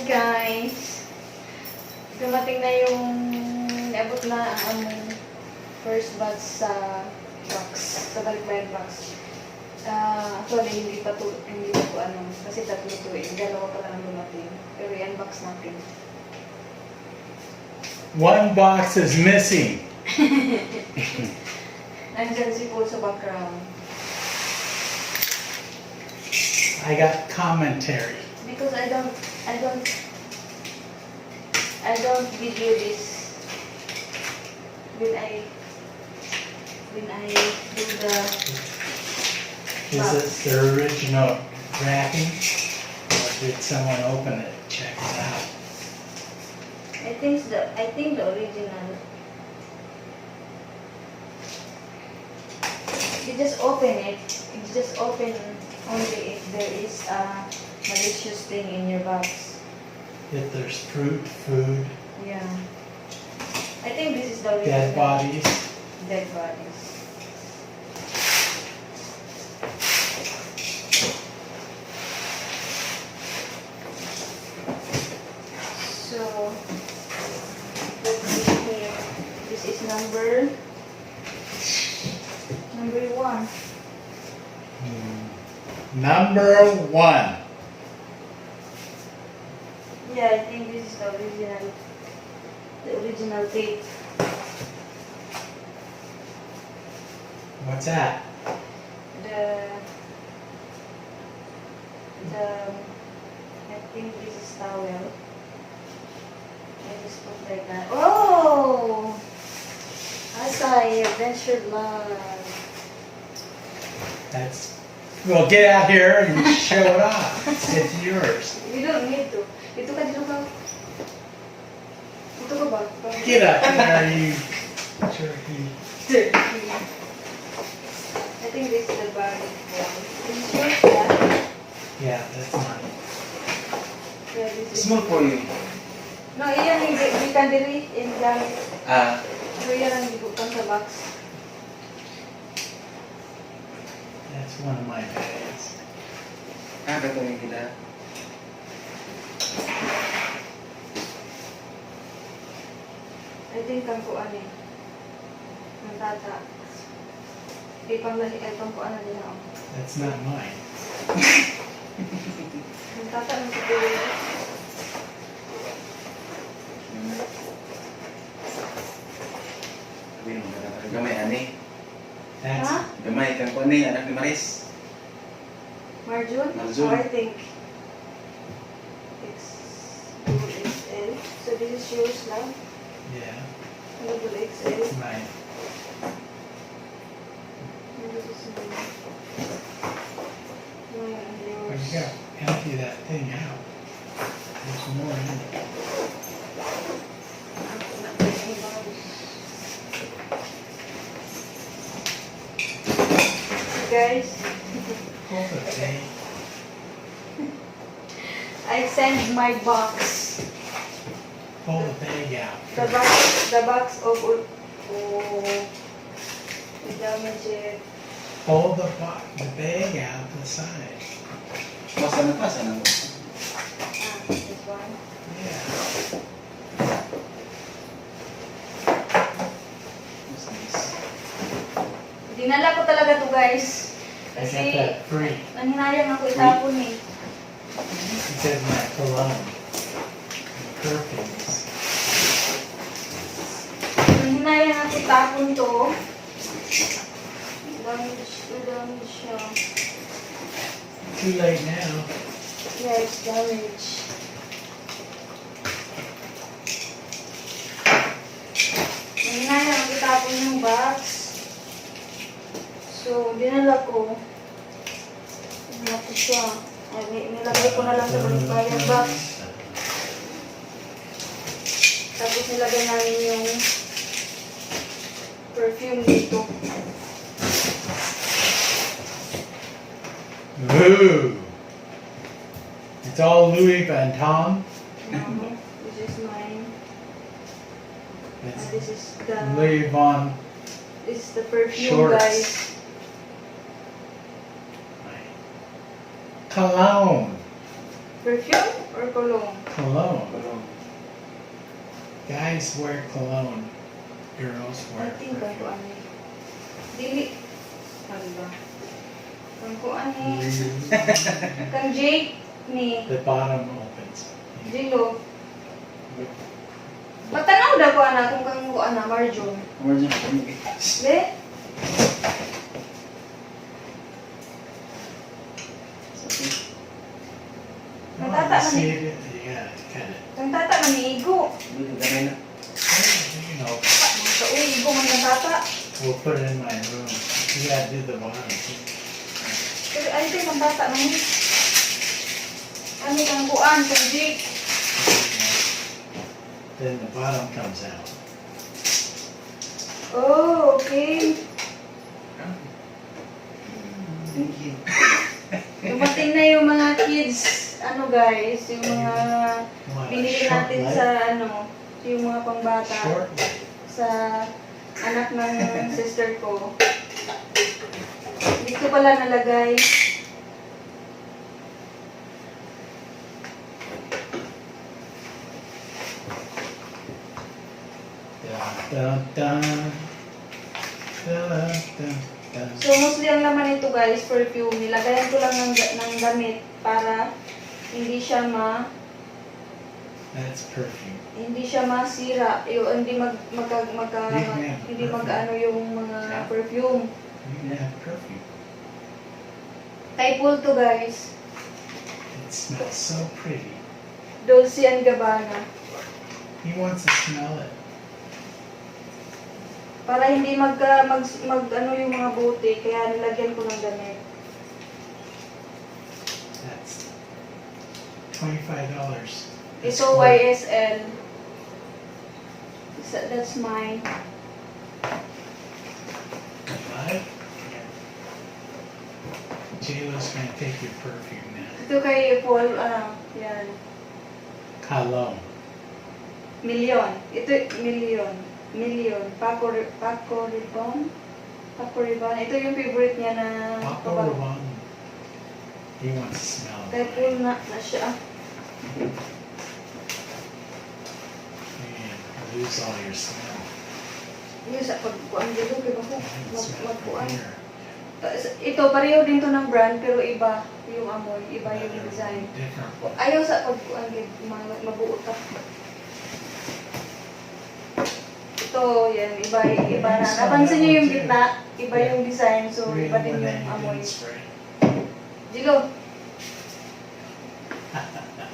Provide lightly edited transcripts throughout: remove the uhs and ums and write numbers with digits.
guys. Dumating na yung abot na ang first batch sa box, sa balikbayan box. Actually, hindi pa po kasi tatlo to eh. Dalawa pa lang dumating. Pero i-unbox natin. One box is missing. Nandyan si Paul sa background. I got commentary. Because I don't video this when I do the Is it the original wrapping? Or did someone open it? Check it out. I think the original. You just open it. You just open only if there is a malicious thing in your box. If there's fruit, food, Yeah. I think this is the original. dead bodies. Dead bodies. So, let's see here. This is number 1. Number 1. Yeah, I think this is the original tape. What's that? I think this is towel. I just put like that. Oh! Asai, Adventure Love. That's. Well, get out here and show it off. It's yours. You don't need to. Dito ka. Dito ka ba? Get up there, you turkey. Turkey. I think this is the body one. This is yours, yeah? Yeah, that's mine. Yeah, this is... Small for you. No, iyan yung gikan diri in gamit. So iyan ang gibutang sa box. That's one of my bags. Katuloy kita. I think ang kuan eh. Ang tata. Itong kuan na din ako. That's not mine. Ang tata ng siguro. Sabihin mo, gamay ani. That's Ha? Gamay kang kuan ni anak ni Maris. Marjun? Marjun. Oh, I think XL. So this is yours now? yeah, Double XL. it's mine. And this is mine. Mine and yours. Where'd you go? Empty that thing out. There's more in it. Guys, Hold the thing. I sent my box. Pull the bag out. The box of the damaged. Pull the bag out to the side. Pasa na. This one. Yeah. What's this? Dinala ko talaga to guys. I got Kasi that free. nanginayang ako itapon eh. It says my cologne. Perfumes. Nanginayang ako itapon to. Damage siya. Too late now. Yeah, it's damaged. Nanginayang ako itapon yung box. So, dinala ko. Dinala ko siya. Nilagay ko na lang sa balikbayan box. Tapos nilagay namin yung perfume dito. Ooh. It's all Louis Vuitton. This is mine. And It's this is the Louis Vuitton. this is the perfume, Shorts. guys. Cologne. Perfume or cologne? Cologne. Pero, Guys wear cologne. Girls I wear think ang perfume. kuan ni. Dili. Ano ba? Ang kuan ni. Kang Jake ni. The bottom opens. Jilo. Matanaw da ko ana kung kang kuan na Marjon. emergency. De? Oh, Natata you na see ni. it? Yeah, cut it. Kang tata na ni Igo. Hindi, gamay na. You know, Sa uy, Igo man kang tata. we'll put it in my room. You gotta do the bottom. Pero ay kay kang tata na ni. Ano kang kuan kang Jake. Then the bottom comes out. Oh, okay. Thank you. Dumating na yung mga kids, ano guys, yung mga Want a binili short natin leg? sa ano, yung mga pangbata Short leg. sa anak ng sister ko. Dito pala nalagay. Dun, dun, dun. Dun, dun, dun. So mostly ang laman nito guys, perfume. Nilagayan ko lang ng damit para hindi siya That's perfume. hindi siya masira, yung hindi Yeah, hindi mag-ano yung mga perfume. You can have perfume. Typhool to guys. It smells so pretty. Dolce and Gabbana. He wants to smell it. Para hindi mag ano yung mga bote, kaya nilagyan ko ng damit. That's $25. Ito YSL. That's mine. Five? J-Lo's gonna take your perfume now. Ito kay Paul, yan. Cologne. Million. Ito, million. Million. Paco Ribon. Paco Ribon. Ito yung favorite niya na Paco pabango. Rabanne. He wants to smell Kay it. Paul na siya. Man, lose all your smell. Yung sa pagkuan dito, kaya ako Smell magkuan. from here. Ito, pareho din to ng brand, pero iba yung amoy, iba yung design. Different. Ayaw sa pagkuan, mabuot ka. Ito, yan, iba na. Napansin niyo yung gitna, iba yung design, so Real iba din one that yung you amoy. didn't spray. Jilo.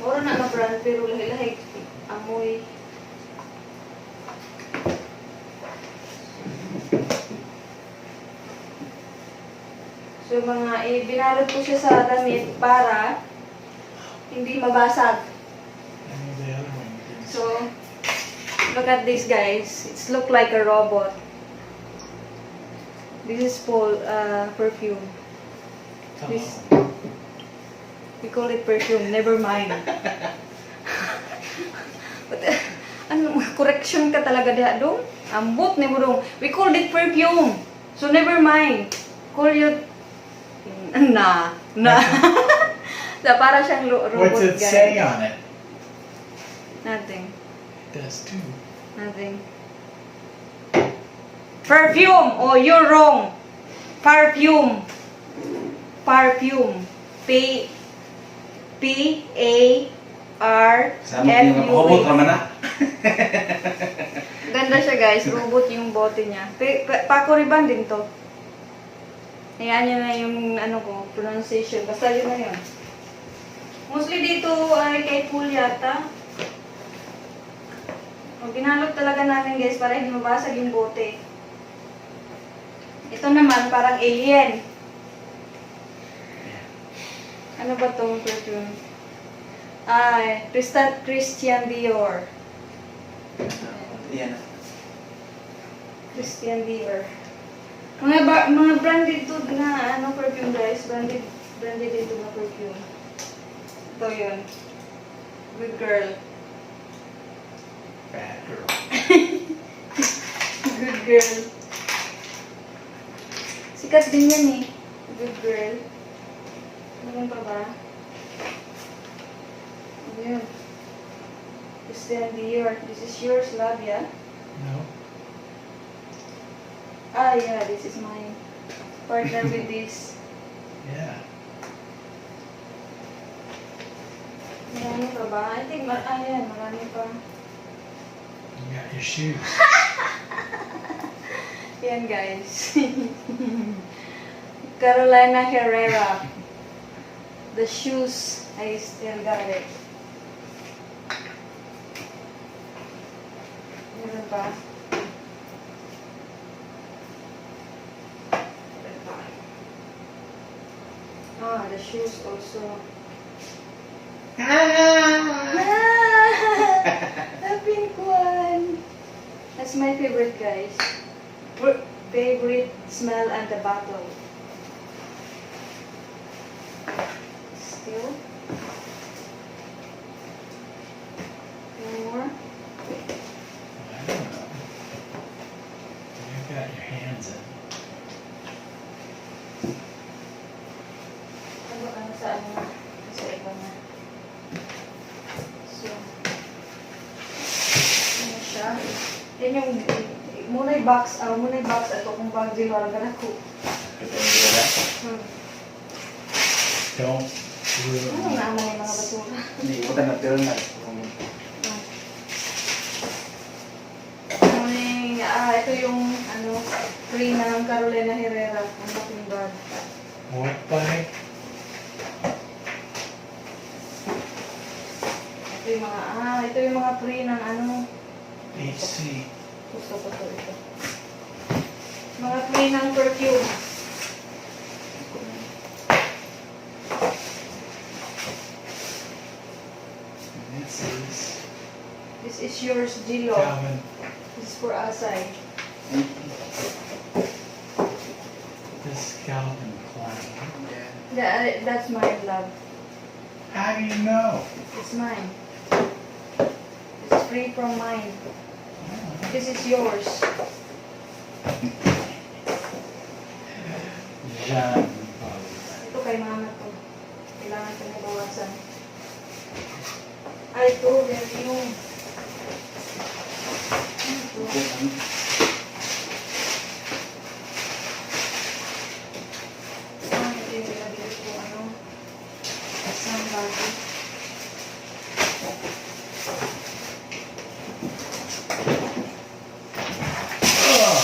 Mura na na brand, pero lahi-lahi amoy. So binalot ko siya sa damit para hindi mabasag. And the other one you didn't So, look at this guys. It's look like a robot. This is Paul perfume. spray. This- Cologne. We call it perfume. Never mind. But, ano, correction ka talaga diha dong? Ambot ni mo dong. We called it perfume. So never mind. Call you na. So, para siyang robot What's it guys. say on it? Nothing. It does too. Nothing. Perfume! Oh, you're wrong. Perfume. Perfume. Sama ko yung robot P-A-R-F-U-E. naman na. Ganda siya guys. Robot yung bote niya. Paco Rabanne din to. Hayaan nyo na yung ano ko, pronunciation. Basta yun na yun. Mostly dito ay kay Paul yata. Binalot talaga namin guys para hindi mabasag yung bote. Ito naman parang alien. Ano ba itong perfume? Ay, Christian Dior. Yan. Christian Dior. Mga branded to na ano perfume guys. Branded dito na perfume. Ito yun. Good girl. Bad girl. Good girl. Sikat din yan eh. Good girl. Ano pa ba? Yun. Christian Dior. This is yours, love, yeah? No? Ah, yeah, this is mine. Partner with this. Yeah. Marami pa ba? I think, yan, marami pa. You got your shoes. Yan, guys. Carolina Herrera. The shoes, I still got it. Meron pa? Ah, the shoes also. The pink one. That's my favorite, guys. Favorite smell and the bottle. Still. More. I don't know. You got your hands in. Ano sa ano na? Sa iba na. So, ano siya? Yan yung, muna yung box ato kung bag di wala ka na ko. Ito yung gila. Don't Ano ruin na my naman yung mga box. basura? Hindi ko na pero na. Ito yung ano, free ng Carolina Herrera, ang baking bag. What bag? Ito yung mga free ng ano, HC. gusto ko to ito. Mga free ng perfume. And This is yours, Gilo. Calvin. This is for Asay. Thank you. This is Calvin Klein. That's mine, love. How do you know? It's mine. It's free from mine. This is yours. Jean Paul. Ito kay mama to. Kailangan ko nabawasan. Ay, ito, yung. Ito. Ito yung nilagay ko, ano, isang bago. Oh.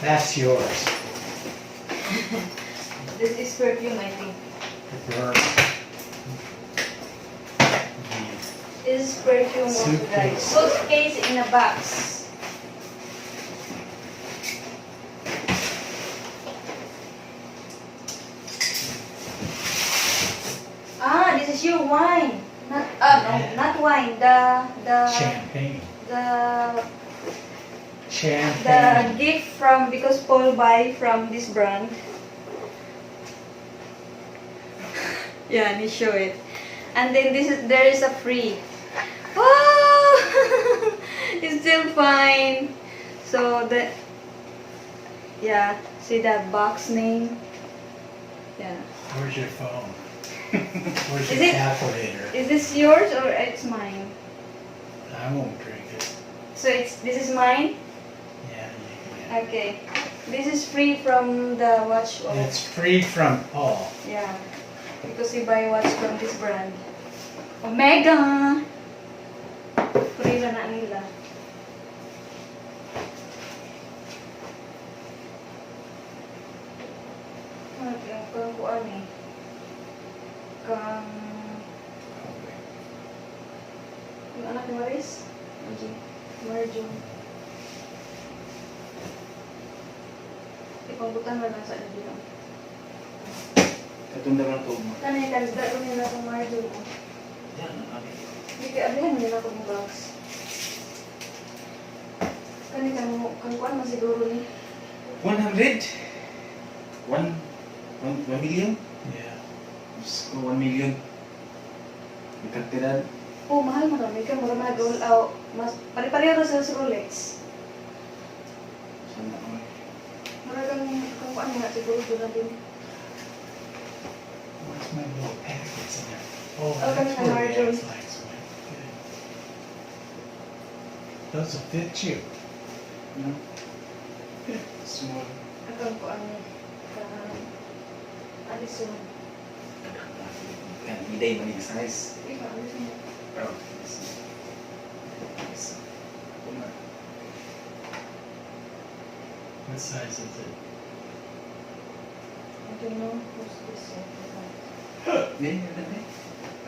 That's yours. This is perfume, I think. Your This is perfume also, guys. Suitcase in a box. Ah, this is your wine. Not no, not wine. The champagne. the Champagne. gift from, because Paul buy from this brand. Yeah, let me show it. And then there is a free. Oh, it's still fine. So yeah, see that box name? Yeah. Where's your phone? Where's Is your it- calculator? Is this yours or it's mine? I won't drink it. So this is mine? Yeah, you can. Okay. This is free from the watch. It's free from Paul. Yeah. Because you buy watch from this brand. Omega! Free na nila. Kang kuan eh. Yung anak ni Maris? Marjo. Ipangbutan na lang sa dito. Katunda lang to mo. Kanay kagda ko nila kung Marjo. Yan, ano. Hindi ka abihan nila kung box. Kanay kang kuan man siguro ni. 100? 1 million? Yeah. Diyos ko, 1 million. May kantidad. Oh, mahal mo naman. Ikaw, mura mga gold. Oh, mas, pare-pareho na sa Rolex. Sana ako. Mura kang kuan nga siguro doon natin. Where's my little packets in there? Oh, Oh, that's kami where na the Marjorie. X-Lax went. Good. Those will fit you. No? Small. Akan ko ang alison. Yan, hindi mo yung size. Ikaw, alison mo. Oh, yes. Yes. Kuma. What size is it? I don't know who's this one. Yan, yan, yan.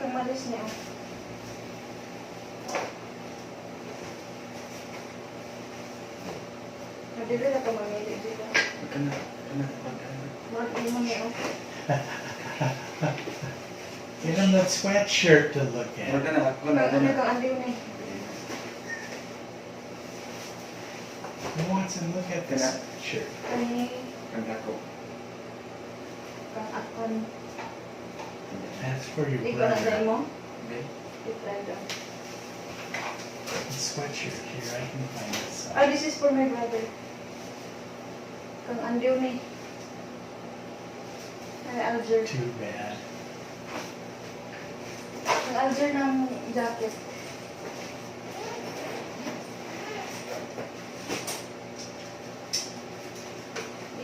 Ang malis niya. Madili na ito mamili dito. Magkana. Magkana. Mark mo niya. Give him that sweatshirt to look at. Magkana. Ako na. Ano itong andiw niya? Who wants to look at this shirt? Kani, Ganda ko. kang akon. That's for your Ikaw na brother. dahil mo? Okay. Itrado. The sweatshirt here, I can find this. Oh, this is for my brother. Kang andiw ni. Kay Alger. Too bad. Kang Alger ng jacket.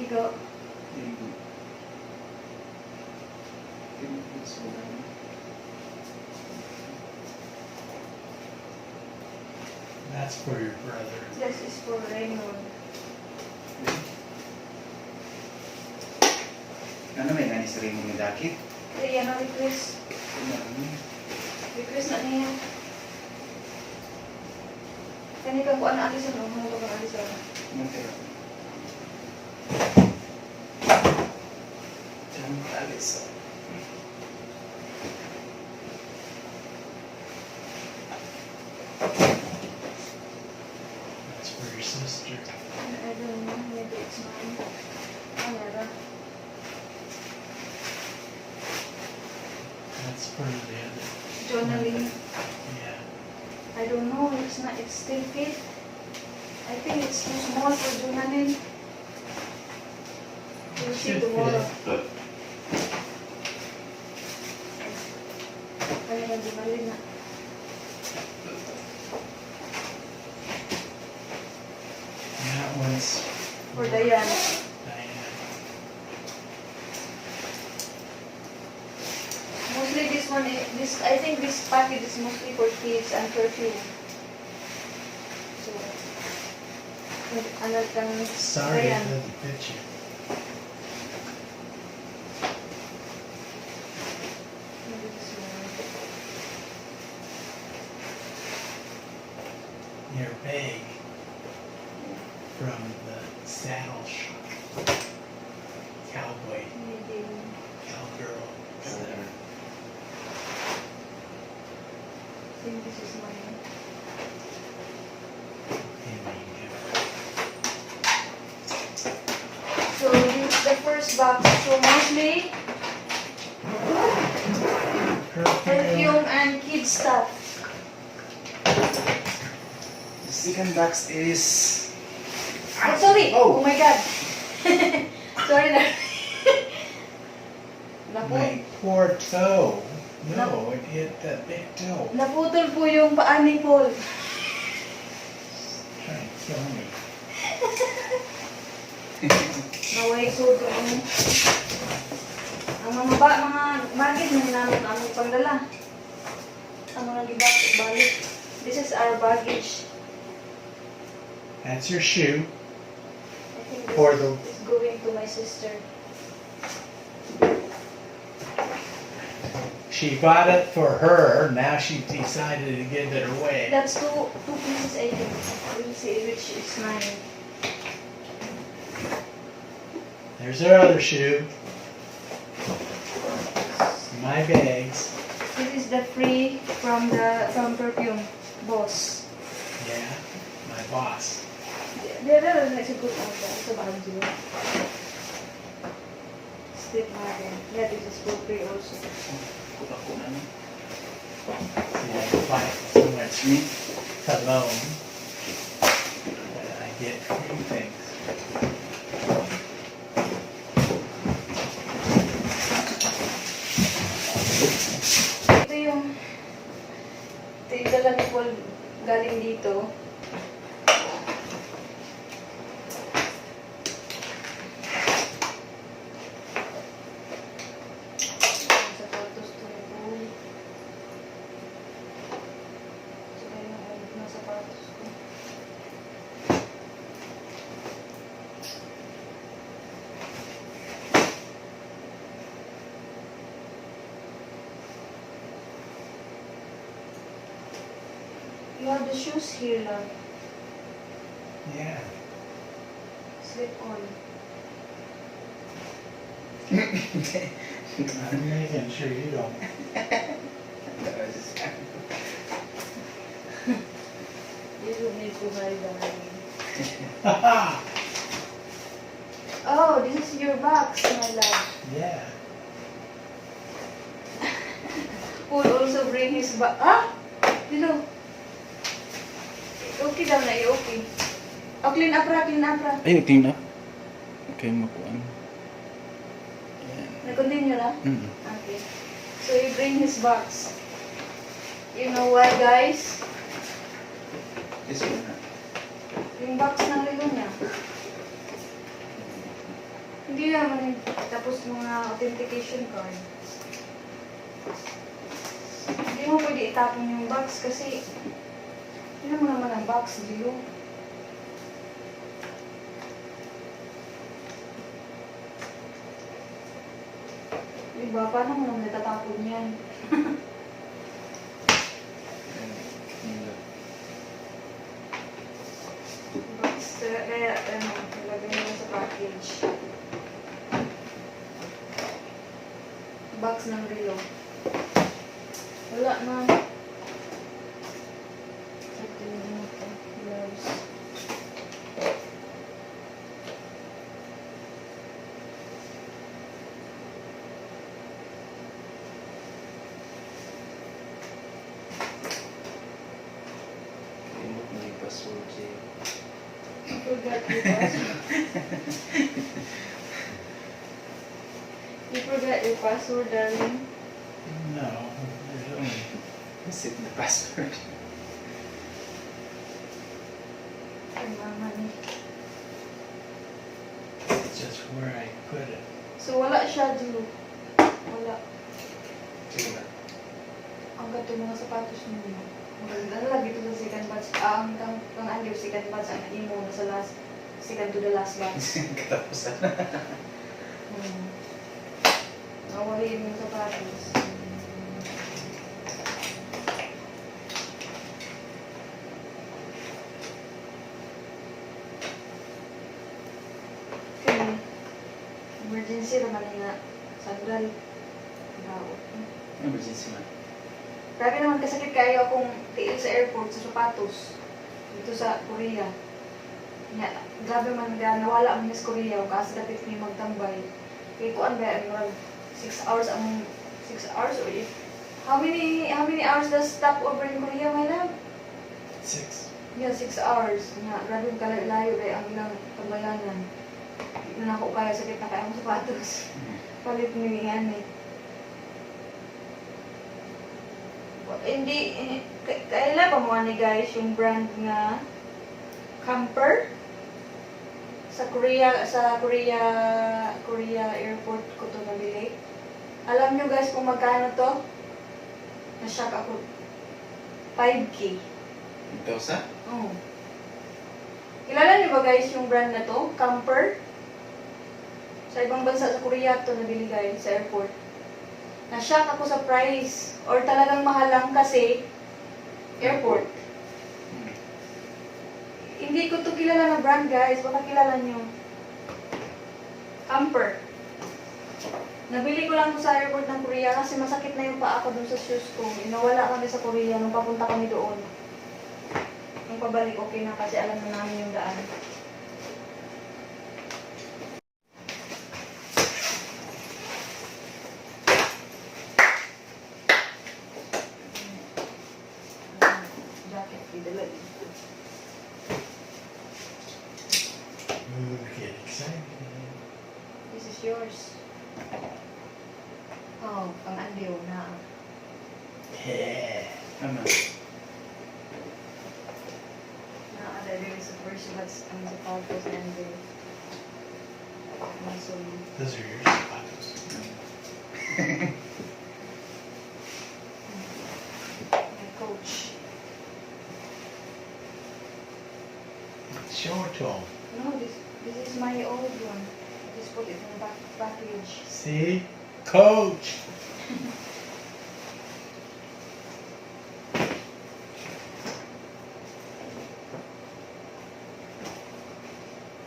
Ikaw. That's for your brother. This is for Raymond. Ano may nani sa rin yung jacket? Kaya na request. Request na niya. Kani kang kuan na alison. Ano ito kang alison? Montero. Diyan mo alis. That's for your sister. I don't know. Maybe it's mine. Oh, meron. That's for the other. Journaling. Yeah. I don't know. It's not. It's still fit. I think it's too small for journaling. We'll see Should tomorrow. fit. Ano yung journaling na? And that one's For Diane. Diane. Mostly this one. I think this package is mostly for kids and perfume. So, ano kang Sorry, it Diane. doesn't fit you. Maybe this one. Your bag from the saddle shop. Cowboy, Maybe. cowgirl. I think this is mine. So this is the first box. So mostly perfume and kid stuff. The second box is... Oh, sorry. Oh Oh! my God. Sorry na. My poor toe. No, it hit that big toe. Naputol po yung paa ni Paul. Trying to kill me. Naway sudo ang mga bagay na namin ang pagdala. Ang mga gibak balik. This is our baggage. That's your shoe. I think this For the- is going to my sister. She bought it for her, now she decided to give it away. That's two pieces I think. We'll see which is mine. There's her other shoe. My bags. This is the free from perfume boss. Yeah, my boss. The other one is a good one. It's about you. Step Martin. Yeah, this is for free also. Ako na no? See, I buy so much Me? cologne that I get free things. Ito dala ni Paul galing dito. Sapatos to ni Paul. Saka yung old na sapatos ko. You have the shoes here, love. Yeah. Slip on. I'm making sure you don't. You don't need to hide, darling. Haha! Oh, this is your box, my love. Yeah. Paul also bring his box. Ah! Dilo. Okay daw na, okay. Oh, clean up ra, clean up ra. Ay, clean up. Okay, makuhaan. Yan. Na-continue na? Mm. Okay. So, you bring his box. You know why, guys? This one na. Yung box ng relo niya. Hindi naman yung tapos mga authentication card. Hindi mo pwede itapon yung box kasi yun mo naman ang box, Gio. Diba? Paano mo naman natatapon yan? Box, kaya ano, nilagay mo sa package. Box ng relo. Wala na. Ito yung ito. Gloves. Remote na yung password siya. I forgot your password. You forgot your password, darling. No, there's only Set the password. Ay, mama ni. just where I put it. So, wala siya, Gio. Wala. Sige na. Ang gato mga sapatos mo. Ano lagi ito sa second batch. Ang pang-andiw second batch. Ang imo na sa last, second to the last batch. Katapusan. Nawali yung sapatos. Okay. Emergency naman nga. Sandal. Daot. Emergency man. Grabe naman kasakit kayo akong tiil sa airport sa sapatos. Dito sa Korea. Nga, grabe man nga, nawala ang Miss Korea. O kasi dapat may magtambay. Kaya kuan ba, mag 6 hours ang 6 hours or if how many hours does stop over in Korea, my love? 6. Yeah, 6 hours. Nga, grabe kalayo rin ang ilang pagbayanan. Hindi na ako kaya sakit na kaya ang sapatos. Palit ni yan eh. Hindi, kailan pa mo ni guys yung brand nga Camper sa Korea airport ko to nabili. Alam nyo guys kung magkano to? Na-shock ako. 5K. Ito sa? Oh. Kilala niyo ba guys yung brand na to? Camper? Sa ibang bansa sa Korea to nabili guys sa airport. Na-shock ako sa price. Or talagang mahal lang kasi airport. Hindi ko to kilala na brand guys. Baka kilala niyo. Camper. Nabili ko lang to sa airport ng Korea kasi masakit na yung paa ko dun sa shoes ko. Nawala kami sa Korea nung papunta kami doon. Nung pabalik okay na kasi alam na namin yung daan. Jacket, idala dito. Get excited. This is yours. Oh, pang-andiw na. Yeah. Ano? ang sapatos and the muscle. Those are your zapatos. My coach. Show it to them. No, this is my old one. Just put it in the package. See? Coach!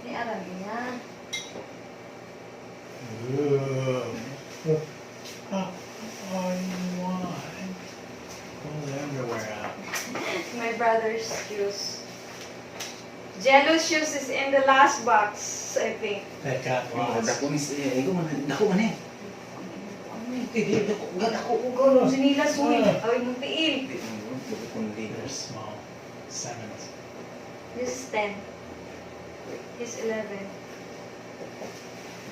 Ni alam niya. Ooh. Oh, you want? Pull the underwear out. My brother's shoes. Jello's shoes is in the last box, I think. That got Wow, lost. dako ni ikaw man, dako man eh. Hindi, dako, dako. Ugo, nung sinilas mo eh. Away mong tiil. Dako kung hindi. They're small. Sevens. This is 10. He's 11.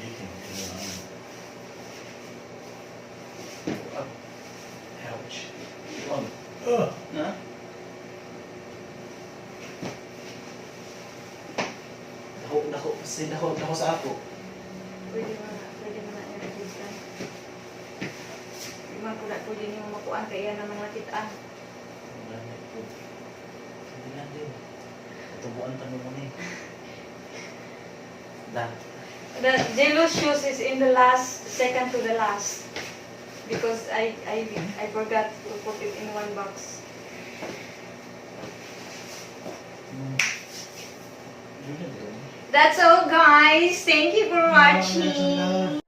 You can do it. Ouch. Wag. Ugh. Na? Dako, kasi dako sa ako. Pwede mo na nilagyan. Di man ko na pwede niyo makuhaan kaya naman nakitaan. Hindi lang din. Tubuan pa mo ni. Dan. The Jello's shoes is in the last, second to the last. Because I forgot to put it in one box. That's all guys. Thank you for Oh, there's watching. another